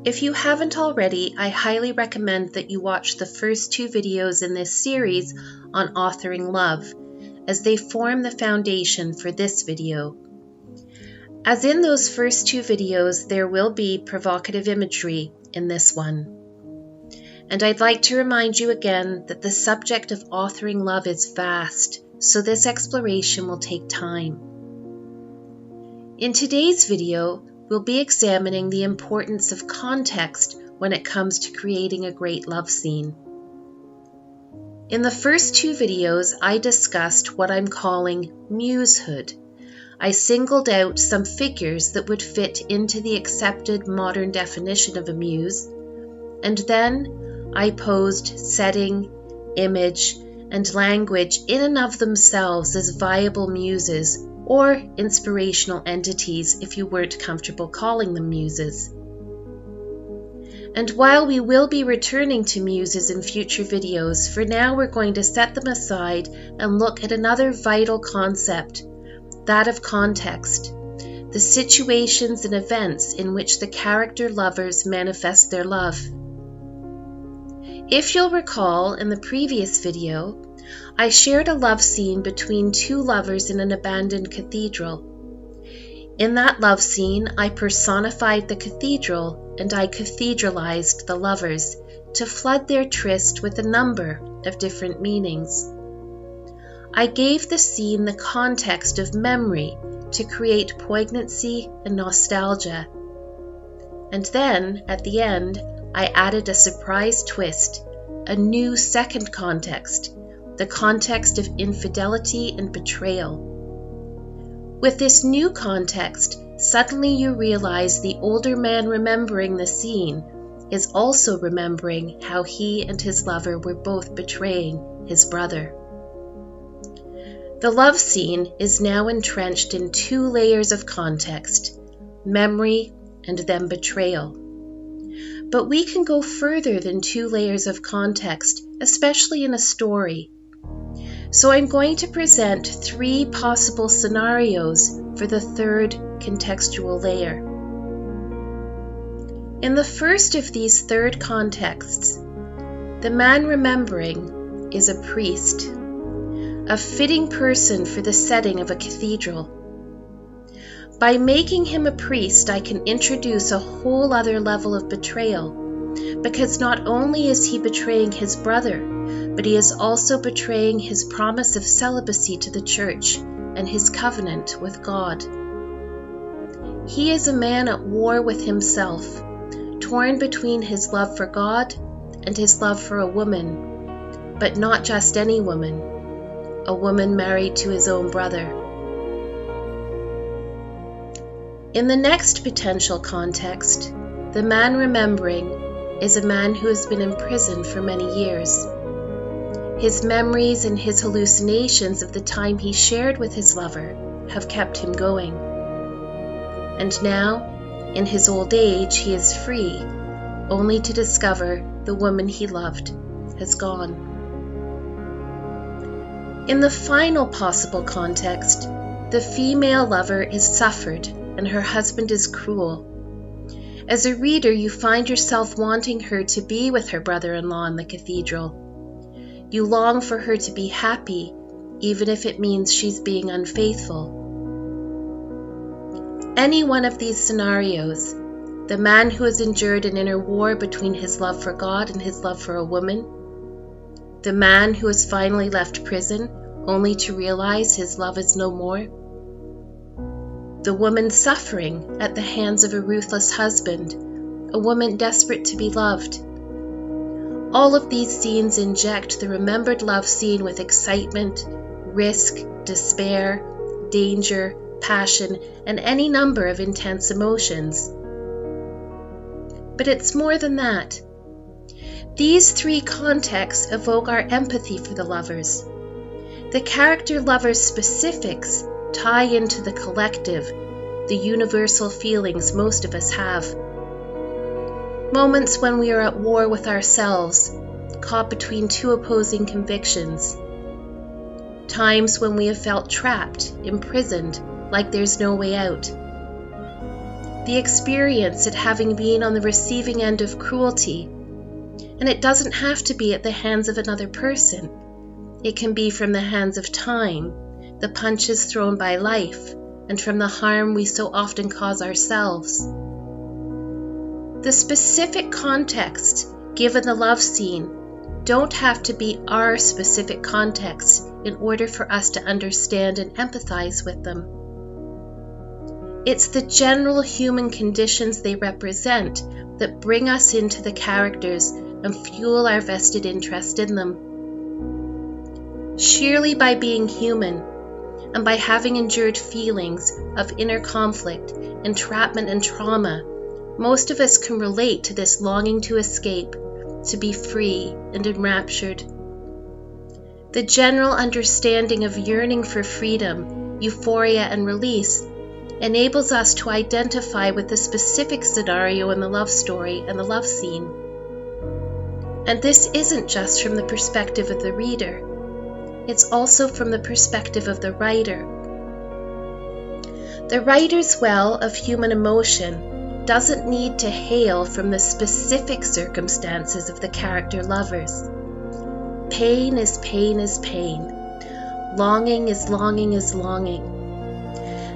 If you haven't already, I highly recommend that you watch the first 2 videos in this series on authoring love, as they form the foundation for this video. As in those first 2 videos, there will be provocative imagery in this one. And I'd like to remind you again that the subject of authoring love is vast, so this exploration will take time. In today's video, we'll be examining the importance of context when it comes to creating a great love scene. In the first 2 videos, I discussed what I'm calling musehood. I singled out some figures that would fit into the accepted modern definition of a muse, and then I posed setting, image, and language in and of themselves as viable muses or inspirational entities if you weren't comfortable calling them muses. And while we will be returning to muses in future videos, for now we're going to set them aside and look at another vital concept, that of context, the situations and events in which the character lovers manifest their love. If you'll recall, in the previous video, I shared a love scene between 2 lovers in an abandoned cathedral. In that love scene, I personified the cathedral and I cathedralized the lovers to flood their tryst with a number of different meanings. I gave the scene the context of memory to create poignancy and nostalgia. And then, at the end, I added a surprise twist, a new second context, the context of infidelity and betrayal. With this new context, suddenly you realize the older man remembering the scene is also remembering how he and his lover were both betraying his brother. The love scene is now entrenched in 2 layers of context, memory and then betrayal. But we can go further than 2 layers of context, especially in a story. So I'm going to present 3 possible scenarios for the 3rd contextual layer. In the first of these 3rd contexts, the man remembering is a priest, a fitting person for the setting of a cathedral. By making him a priest, I can introduce a whole other level of betrayal, because not only is he betraying his brother, but he is also betraying his promise of celibacy to the church and his covenant with God. He is a man at war with himself, torn between his love for God and his love for a woman, but not just any woman, a woman married to his own brother. In the next potential context, the man remembering is a man who has been in prison for many years. His memories and his hallucinations of the time he shared with his lover have kept him going. And now, in his old age, he is free, only to discover the woman he loved has gone. In the final possible context, the female lover is suffered and her husband is cruel. As a reader, you find yourself wanting her to be with her brother-in-law in the cathedral. You long for her to be happy, even if it means she's being unfaithful. Any one of these scenarios, the man who has endured an inner war between his love for God and his love for a woman, the man who has finally left prison only to realize his love is no more, the woman suffering at the hands of a ruthless husband, a woman desperate to be loved. All of these scenes inject the remembered love scene with excitement, risk, despair, danger, passion, and any number of intense emotions. But it's more than that. These 3 contexts evoke our empathy for the lovers. The character lovers' specifics tie into the collective, the universal feelings most of us have. Moments when we are at war with ourselves, caught between 2 opposing convictions. times when we have felt trapped, imprisoned, like there's no way out. The experience at having been on the receiving end of cruelty, and it doesn't have to be at the hands of another person. It can be from the hands of time, the punches thrown by life, and from the harm we so often cause ourselves. The specific context given the love scene don't have to be our specific context in order for us to understand and empathize with them. It's the general human conditions they represent that bring us into the characters and fuel our vested interest in them. Sheerly by being human, and by having endured feelings of inner conflict, entrapment, and trauma, most of us can relate to this longing to escape, to be free and enraptured. The general understanding of yearning for freedom, euphoria, and release enables us to identify with the specific scenario in the love story and the love scene. And this isn't just from the perspective of the reader. It's also from the perspective of the writer. The writer's well of human emotion doesn't need to hail from the specific circumstances of the character lovers. Pain is pain is pain. Longing is longing is longing.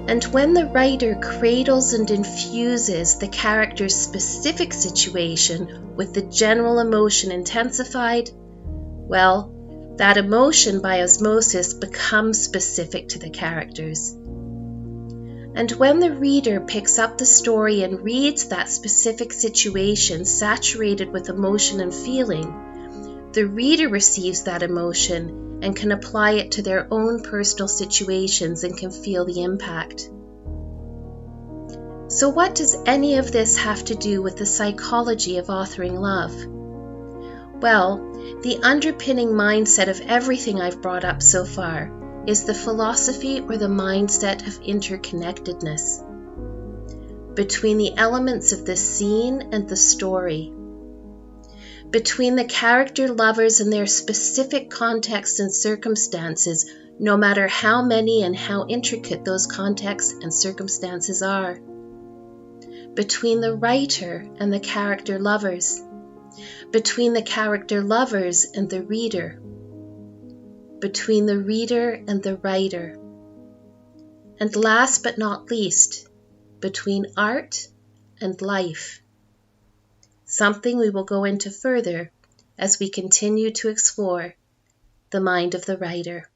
And when the writer cradles and infuses the character's specific situation with the general emotion intensified, well, that emotion by osmosis becomes specific to the characters. And when the reader picks up the story and reads that specific situation saturated with emotion and feeling, the reader receives that emotion and can apply it to their own personal situations and can feel the impact. So what does any of this have to do with the psychology of authoring love? Well, the underpinning mindset of everything I've brought up so far is the philosophy or the mindset of interconnectedness between the elements of the scene and the story, between the character lovers and their specific contexts and circumstances, no matter how many and how intricate those contexts and circumstances are, between the writer and the character lovers, between the character lovers and the reader, between the reader and the writer, and last but not least, between art and life, something we will go into further as we continue to explore the mind of the writer.